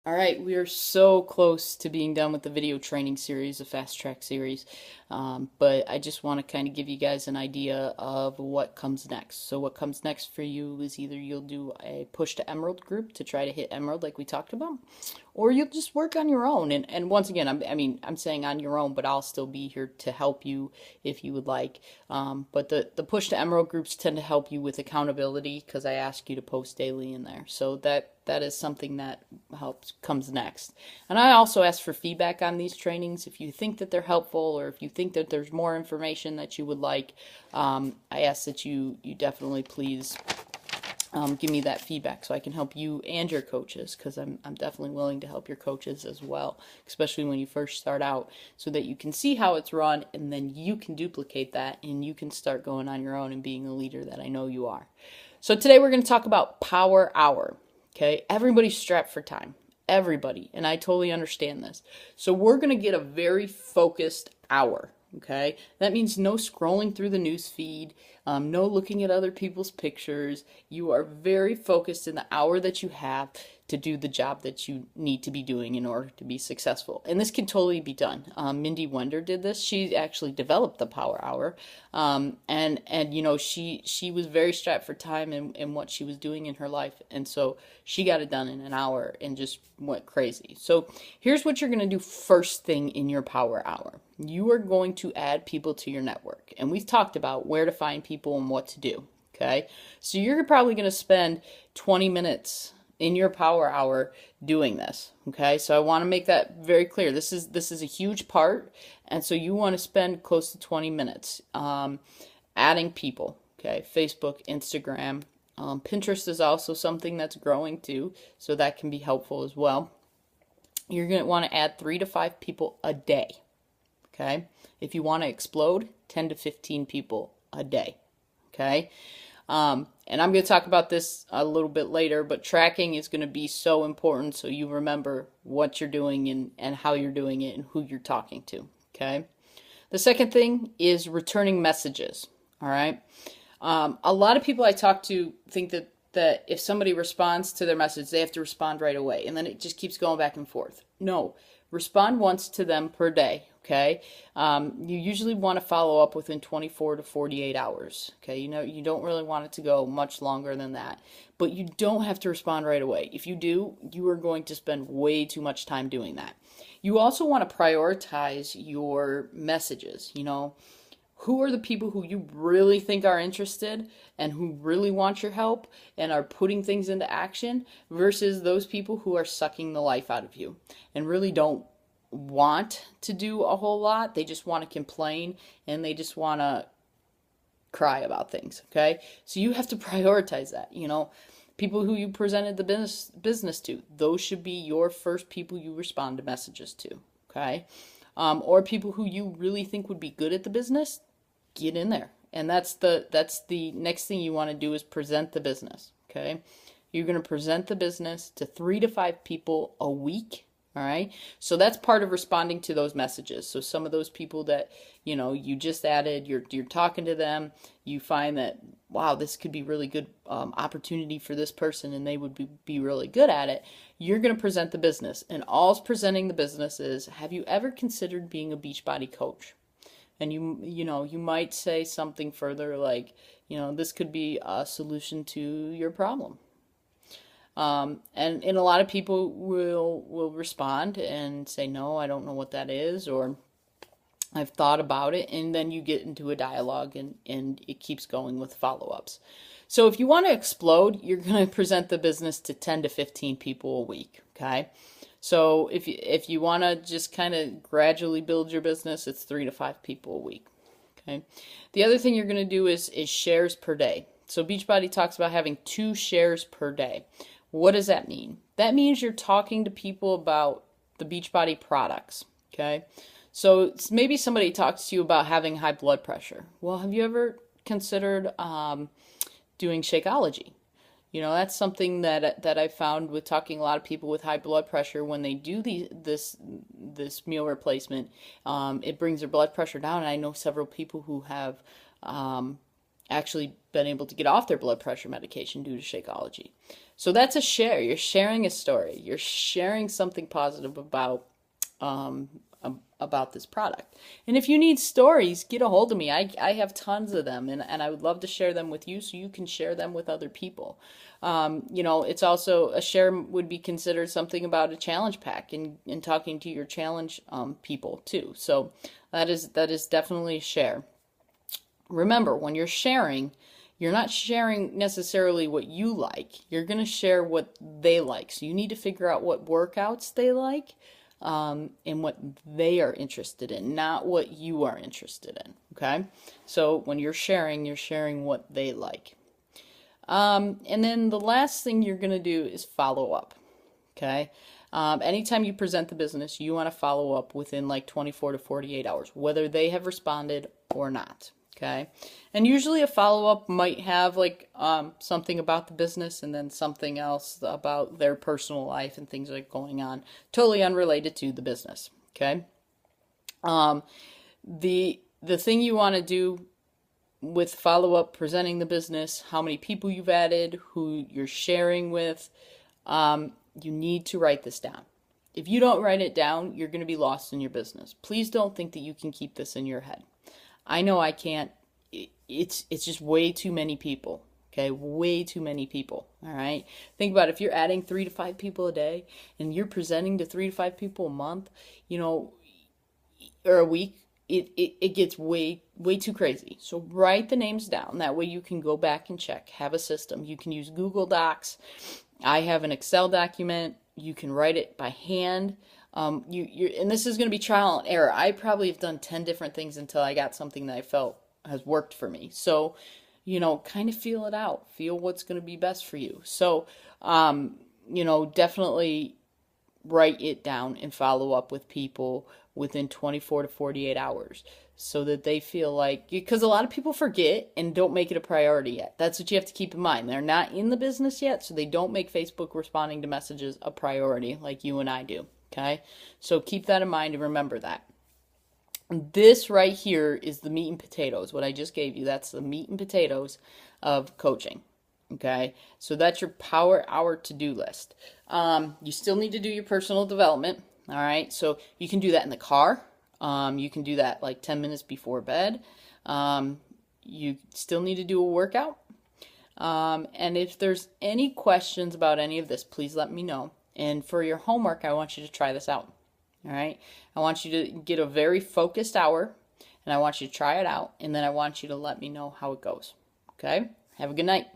All right, we are so close to being done with the video training series, the fast track series. But I just want to kind of give you guys an idea of what comes next. So what comes next for you is either you'll do a push to Emerald group to try to hit Emerald like we talked about, or you'll just work on your own. And once again, I'm saying on your own, but I'll still be here to help you if you would like. But the push to Emerald groups tend to help you with accountability because I ask you to post daily in there. So that is something that comes next. And I also ask for feedback on these trainings. If you think that they're helpful or if you think that there's more information that you would like, I ask that you definitely please give me that feedback so I can help you and your coaches, because I'm definitely willing to help your coaches as well, especially when you first start out, so that you can see how it's run and then you can duplicate that and you can start going on your own and being a leader that I know you are. So today we're going to talk about Power Hour. Okay, everybody's strapped for time. Everybody. And I totally understand this. So we're going to get a very focused hour. Okay, that means no scrolling through the news feed, no looking at other people's pictures. You are very focused in the hour that you have to do the job that you need to be doing in order to be successful. And this can totally be done. Mindy Wender did this. She actually developed the Power Hour, and you know she was very strapped for time in what she was doing in her life, and so she got it done in an hour and just went crazy. So here's what you're going to do first thing in your Power Hour. You are going to add people to your network, and we've talked about where to find people and what to do. Okay, so you're probably going to spend 20 minutes in your Power Hour doing this. Okay, so I want to make that very clear. This is a huge part, and so you want to spend close to 20 minutes adding people. Okay, Facebook, Instagram, Pinterest is also something that's growing too, so that can be helpful as well. You're going to want to add 3 to 5 people a day. Okay, if you want to explode, 10 to 15 people a day. Okay. And I'm going to talk about this a little bit later, but tracking is going to be so important so you remember what you're doing and how you're doing it and who you're talking to. Okay. The second thing is returning messages. All right. A lot of people I talk to think that if somebody responds to their message, they have to respond right away. And then it just keeps going back and forth. No, respond once to them per day. Okay, you usually want to follow up within 24 to 48 hours. Okay, you don't really want it to go much longer than that, but you don't have to respond right away. If you do, you are going to spend way too much time doing that. You also want to prioritize your messages. Who are the people who you really think are interested and who really want your help and are putting things into action versus those people who are sucking the life out of you and really don't want to do a whole lot. They just want to complain and they just want to cry about things. Okay, so you have to prioritize that. People who you presented the business to, those should be your first people you respond to messages to. Okay, or people who you really think would be good at the business, get in there. And that's the next thing you want to do is present the business. Okay, you're going to present the business to 3 to 5 people a week. All right, so that's part of responding to those messages. So some of those people that you just added, you're talking to them, you find that, wow, this could be really good opportunity for this person and they would be really good at it. You're going to present the business, and all's presenting the business is, have you ever considered being a Beachbody coach? And you might say something further like, this could be a solution to your problem. And a lot of people will respond and say, no, I don't know what that is, or I've thought about it. And then you get into a dialogue and it keeps going with follow-ups. So if you want to explode, you're going to present the business to 10 to 15 people a week. Okay. So if you want to just kind of gradually build your business, it's 3 to 5 people a week. Okay. The other thing you're going to do is shares per day. So Beachbody talks about having 2 shares per day. What does that mean? That means you're talking to people about the Beachbody products, okay? So maybe somebody talks to you about having high blood pressure. Well, have you ever considered doing Shakeology? That's something that I found with talking a lot of people with high blood pressure. When they do this meal replacement, it brings their blood pressure down. And I know several people who have actually been able to get off their blood pressure medication due to Shakeology. So that's a share. You're sharing a story. You're sharing something positive um, about this product. And if you need stories, get a hold of me. I have tons of them, and I would love to share them with you so you can share them with other people. It's also a share would be considered something about a challenge pack and talking to your challenge people too. So that is definitely a share. Remember, when you're sharing, you're not sharing necessarily what you like. You're going to share what they like. So you need to figure out what workouts they like and what they are interested in, not what you are interested in. Okay? So when you're sharing what they like. And then the last thing you're going to do is follow up. Okay? Anytime you present the business, you want to follow up within like 24 to 48 hours, whether they have responded or not. Okay. And usually a follow-up might have like something about the business and then something else about their personal life and things like going on, totally unrelated to the business. Okay. The thing you want to do with follow-up, presenting the business, how many people you've added, who you're sharing with, you need to write this down. If you don't write it down, you're going to be lost in your business. Please don't think that you can keep this in your head. I know I can't. It's just way too many people. Okay, way too many people. All right. Think about it. If you're adding 3 to 5 people a day and you're presenting to 3 to 5 people a month, or a week, it gets way too crazy. So write the names down. That way you can go back and check. Have a system. You can use Google Docs. I have an Excel document. You can write it by hand. And this is going to be trial and error. I probably have done 10 different things until I got something that I felt has worked for me. So, kind of feel it out. Feel what's going to be best for you. So, definitely write it down and follow up with people within 24 to 48 hours so that they feel like, because a lot of people forget and don't make it a priority yet. That's what you have to keep in mind. They're not in the business yet, so they don't make Facebook responding to messages a priority like you and I do. Okay, so keep that in mind and remember that. This right here is the meat and potatoes. What I just gave you, that's the meat and potatoes of coaching. Okay, so that's your power hour to-do list. You still need to do your personal development. All right, so you can do that in the car. You can do that like 10 minutes before bed. You still need to do a workout. And if there's any questions about any of this, please let me know. And for your homework, I want you to try this out. All right. I want you to get a very focused hour, and I want you to try it out. And then I want you to let me know how it goes. Okay. Have a good night.